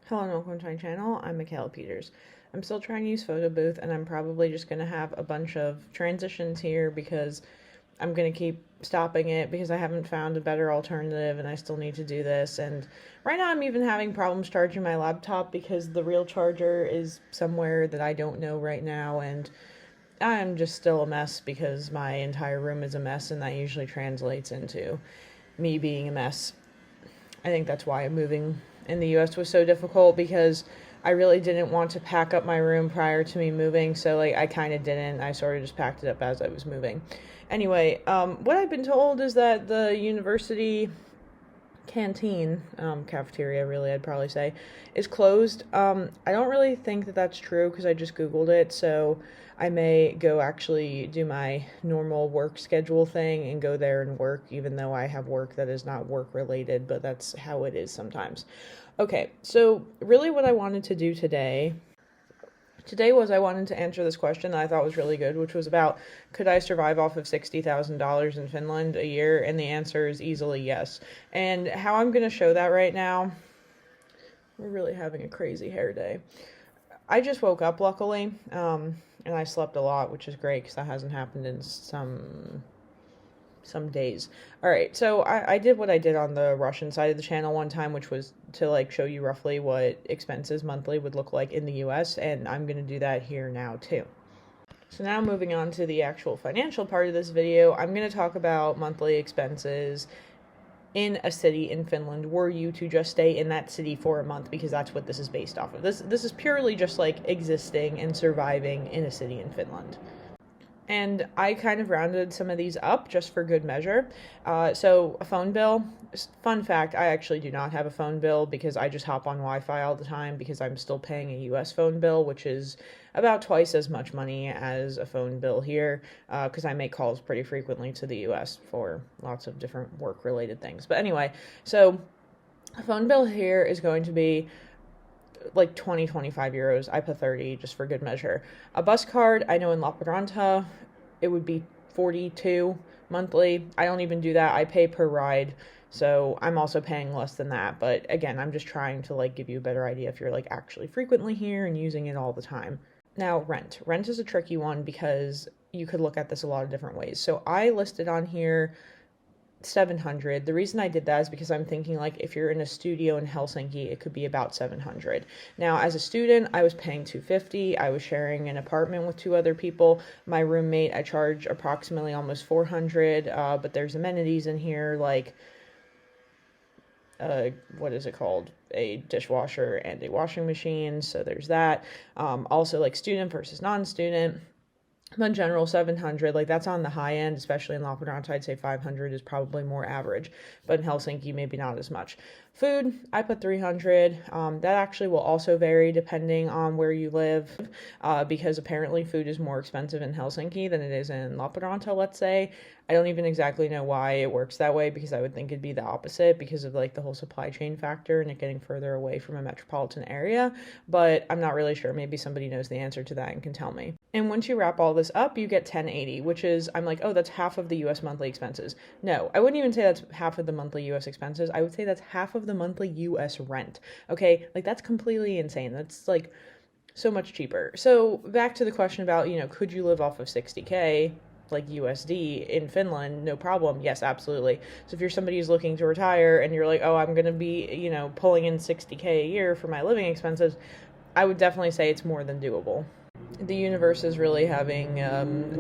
Hello and welcome to my channel. I'm Michaela Peters. I'm still trying to use Photo Booth, and I'm probably just going to have a bunch of transitions here because I'm going to keep stopping it because I haven't found a better alternative and I still need to do this. And right now I'm even having problems charging my laptop because the real charger is somewhere that I don't know right now, and I'm just still a mess because my entire room is a mess, and that usually translates into me being a mess. I think that's why moving in the US was so difficult, because I really didn't want to pack up my room prior to me moving, so I kind of didn't. I sort of just packed it up as I was moving. Anyway, what I've been told is that the university canteen, cafeteria really I'd probably say, is closed. I don't really think that that's true because I just Googled it, so I may go actually do my normal work schedule thing and go there and work, even though I have work that is not work related, but that's how it is sometimes. Okay, so really what I wanted to do today was I wanted to answer this question that I thought was really good, which was about, could I survive off of $60,000 in Finland a year? And the answer is easily yes. And how I'm going to show that right now, we're really having a crazy hair day. I just woke up, luckily, and I slept a lot, which is great because that hasn't happened in some days. All right, so I did what I did on the Russian side of the channel one time, which was to show you roughly what expenses monthly would look like in the US, and I'm going to do that here now too. So now moving on to the actual financial part of this video, I'm going to talk about monthly expenses in a city in Finland were you to just stay in that city for a month, because that's what this is based off of. This is purely just existing and surviving in a city in Finland. And I kind of rounded some of these up just for good measure. So a phone bill, fun fact, I actually do not have a phone bill because I just hop on Wi-Fi all the time because I'm still paying a US phone bill, which is about twice as much money as a phone bill here, because I make calls pretty frequently to the US for lots of different work-related things. But anyway, so a phone bill here is going to be 25 euros. I put 30 just for good measure. A bus card, I know in Lappeenranta it would be 42 monthly. I don't even do that. I pay per ride, so I'm also paying less than that. But again, I'm just trying to give you a better idea if you're actually frequently here and using it all the time. Now, rent is a tricky one because you could look at this a lot of different ways. So I listed on here 700. The reason I did that is because I'm thinking if you're in a studio in Helsinki, it could be about 700. Now, as a student, I was paying 250. I was sharing an apartment with two other people. My roommate, I charge approximately almost 400, but there's amenities in here what is it called? A dishwasher and a washing machine. So there's that. Also student versus non-student. But in general, 700, that's on the high end, especially in Lappeenranta. I'd say 500 is probably more average, but in Helsinki, maybe not as much. Food, I put 300. That actually will also vary depending on where you live, because apparently food is more expensive in Helsinki than it is in Lappeenranta, let's say. I don't even exactly know why it works that way, because I would think it'd be the opposite because of the whole supply chain factor and it getting further away from a metropolitan area, but I'm not really sure. Maybe somebody knows the answer to that and can tell me. And once you wrap all this up, you get 1080, which is, I'm oh, that's half of the US monthly expenses. No, I wouldn't even say that's half of the monthly US expenses. I would say that's half of the monthly US rent. Okay, that's completely insane. That's so much cheaper. So back to the question about, could you live off of 60K? USD in Finland, no problem. Yes, absolutely. So if you're somebody who's looking to retire and you're oh, I'm going to be, pulling in 60K a year for my living expenses, I would definitely say it's more than doable. The universe is really having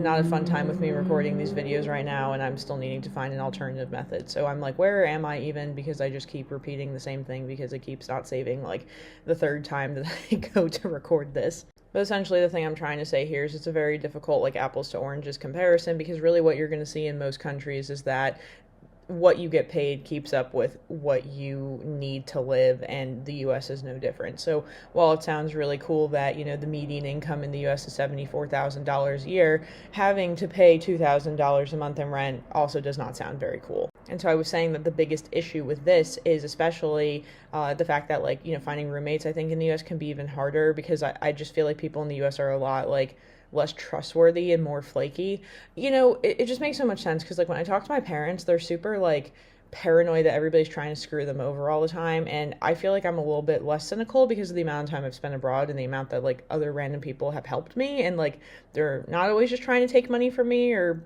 not a fun time with me recording these videos right now, and I'm still needing to find an alternative method. So I'm where am I even? Because I just keep repeating the same thing because it keeps not saving the third time that I go to record this. But essentially the thing I'm trying to say here is it's a very difficult apples to oranges comparison, because really what you're going to see in most countries is that what you get paid keeps up with what you need to live, and the US is no different. So while it sounds really cool that, the median income in the US is $74,000 a year, having to pay $2,000 a month in rent also does not sound very cool. And so I was saying that the biggest issue with this is especially the fact that finding roommates, I think in the US can be even harder, because I just feel people in the US are a lot less trustworthy and more flaky. It just makes so much sense, because when I talk to my parents, they're super paranoid that everybody's trying to screw them over all the time. And I feel like I'm a little bit less cynical because of the amount of time I've spent abroad and the amount that like other random people have helped me, and like they're not always just trying to take money from me or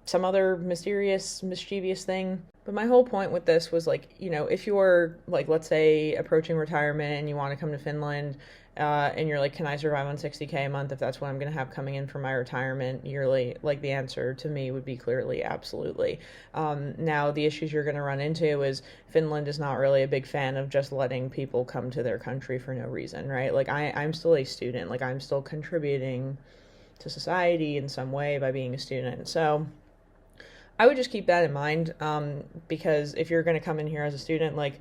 some other mysterious, mischievous thing. But my whole point with this was like, if you're like, let's say, approaching retirement and you want to come to Finland, and you're like, can I survive on 60K a month if that's what I'm going to have coming in for my retirement yearly? Like, the answer to me would be clearly absolutely. Now, the issues you're going to run into is Finland is not really a big fan of just letting people come to their country for no reason, right? Like, I'm still a student. Like, I'm still contributing to society in some way by being a student. So I would just keep that in mind, because if you're going to come in here as a student, like,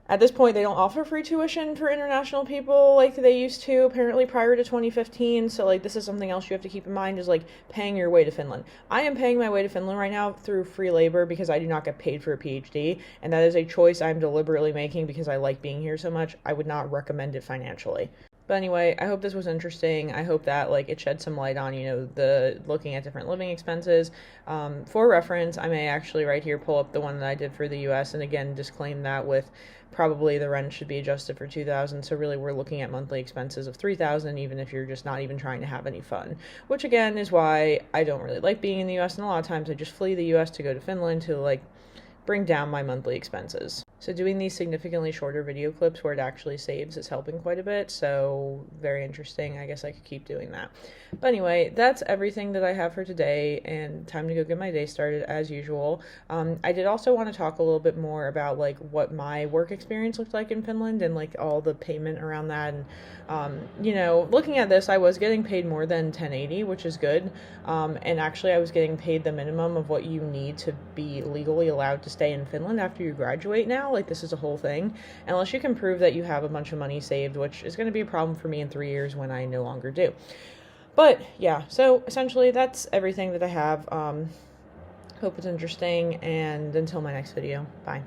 at this point, they don't offer free tuition for international people like they used to, apparently, prior to 2015. So, like, this is something else you have to keep in mind, is, like, paying your way to Finland. I am paying my way to Finland right now through free labor because I do not get paid for a PhD, and that is a choice I'm deliberately making because I like being here so much. I would not recommend it financially. But anyway, I hope this was interesting. I hope that like it shed some light on, the looking at different living expenses. For reference, I may actually right here pull up the one that I did for the US, and again disclaim that with probably the rent should be adjusted for $2,000. So really we're looking at monthly expenses of $3,000, even if you're just not even trying to have any fun. Which again is why I don't really like being in the US, and a lot of times I just flee the US to go to Finland to like bring down my monthly expenses. So doing these significantly shorter video clips where it actually saves is helping quite a bit, so very interesting. I guess I could keep doing that. But anyway, that's everything that I have for today, and time to go get my day started as usual. I did also want to talk a little bit more about like what my work experience looked like in Finland and like all the payment around that. And looking at this, I was getting paid more than 1080, which is good. And actually I was getting paid the minimum of what you need to be legally allowed to stay in Finland after you graduate now. Like, this is a whole thing. Unless you can prove that you have a bunch of money saved, which is going to be a problem for me in 3 years when I no longer do. But yeah, so essentially that's everything that I have. Hope it's interesting, and until my next video, bye.